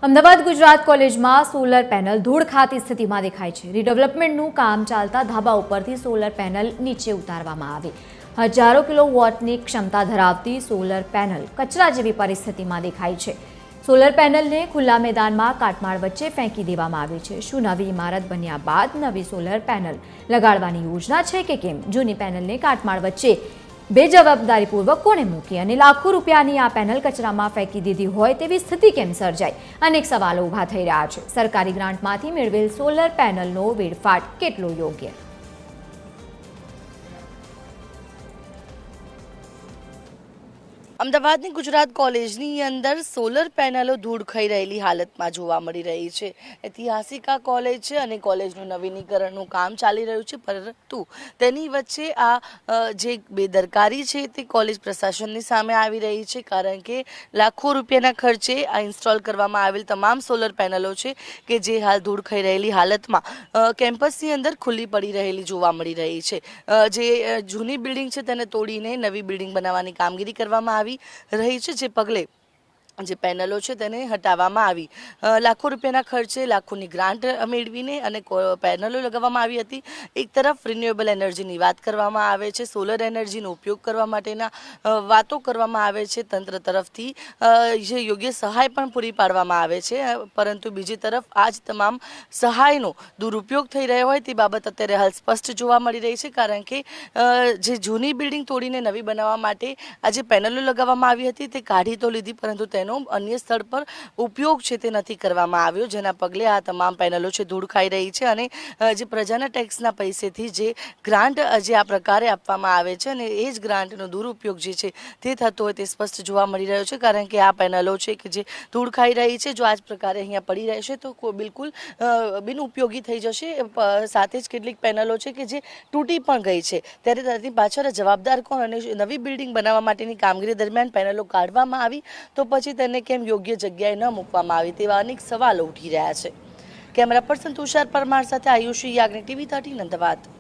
અમદાવાદ ગુજરાત કોલેજમાં solar panel ધૂળ ખાતી સ્થિતિમાં દેખાય છે। રીડેવલપમેન્ટનું કામ ચાલતા ધાબા ઉપરથી સોલર પેનલ નીચે ઉતારવામાં આવી। હજારો કિલોવોટની ક્ષમતા ધરાવતી સોલર પેનલ કચરા જેવી પરિસ્થિતિમાં દેખાય છે। સોલર પેનલને ખુલ્લા મેદાનમાં કાટમાળ વચ્ચે ફેંકી દેવામાં આવી છે। શું નવી ઇમારત બન્યા બાદ નવી સોલર પેનલ લગાડવાની યોજના છે કે કેમ? જૂની પેનલને કાટમાળ વચ્ચે બેજવાબદારીપૂર્વક કોણે મૂકી અને લાખો રૂપિયાની આ પેનલ કચરામાં ફેંકી દીધી હોય તેવી સ્થિતિ કેમ સર્જાઈ? અનેક સવાલો ઊભા થઈ રહ્યા છે। સરકારી ગ્રાન્ટમાંથી મેળવેલ સોલર પેનલનો વેડફાટ કેટલો યોગ્ય? અમદાવાદની ગુજરાત કોલેજની અંદર સોલર પેનલો ધૂળ ખાઈ રહેલી હાલતમાં જોવા મળી રહી છે। ઐતિહાસિક આ કોલેજ છે અને કોલેજનું નવીનીકરણનું કામ ચાલી રહ્યું છે, પરંતુ તેની વચ્ચે આ જે બેદરકારી છે તે કોલેજ પ્રશાસનની સામે આવી રહી છે, કારણ કે લાખો રૂપિયાના ખર્ચે આ ઇન્સ્ટોલ કરવામાં આવેલ તમામ સોલર પેનલો છે કે જે હાલ ધૂળ ખાઈ રહેલી હાલતમાં કેમ્પસની અંદર ખુલ્લી પડી રહેલી જોવા મળી રહી છે। જે જૂની બિલ્ડિંગ છે તેને તોડીને નવી બિલ્ડિંગ બનાવવાની કામગીરી કરવામાં આવી રહી છે, જે પગલે જે પેનલો છે તેને હટાવવામાં આવી। લાખો રૂપિયાના ખર્ચે લાખોની ગ્રાન્ટ મેળવીને અને પેનલો લગાવવામાં આવી હતી। એક તરફ રિન્યુએબલ એનર્જીની વાત કરવામાં આવે છે, સોલર એનર્જીનો ઉપયોગ કરવા માટેના વાતો કરવામાં આવે છે, તંત્ર તરફથી જે યોગ્ય સહાય પણ પૂરી પાડવામાં આવે છે, પરંતુ બીજી તરફ આ જ તમામ સહાયનો દુરુપયોગ થઈ રહ્યો હોય તે બાબત અત્યારે હાલ સ્પષ્ટ જોવા મળી રહી છે, કારણ કે જે જૂની બિલ્ડિંગ તોડીને નવી બનાવવા માટે આ જે પેનલો લગાવવામાં આવી હતી તે કાઢી તો લીધી, પરંતુ તેનો અન્ય સ્થળ પર ઉપયોગ છે તે નથી કરવામાં આવ્યો, જેના પગલે આ તમામ પેનલો છે ધૂળ ખાઈ રહી છે અને જે પ્રજાના ટેક્સના પૈસેથી જે ગ્રાન્ટ જે આ પ્રકારે આપવામાં આવે છે અને એ જ ગ્રાન્ટનો દુરુપયોગ જે છે તે થતો હોય તે સ્પષ્ટ જોવા મળી રહ્યો છે, કારણ કે આ પેનલો છે કે જે ધૂળ ખાઈ રહી છે જો આ જ પ્રકારે અહીંયા પડી રહેશે તો બિલકુલ બિનઉપયોગી થઈ જશે। સાથે જ કેટલીક પેનલો છે કે જે તૂટી પણ ગઈ છે, ત્યારે તેની પાછળ જવાબદાર કોણ? અને નવી બિલ્ડિંગ બનાવવા માટેની કામગીરી દરમિયાન પેનલો કાઢવામાં આવી તો પછી તેને કેમ યોગ્ય જગ્યાએ ન મૂકવામાં આવી તેવા અનેક સવાલો ઉઠી રહ્યા છે। કેમેરા પર્સન તુષાર પરમાર સાથે આયુષી યાજ્ઞિક, TV 13 અમદાવાદ।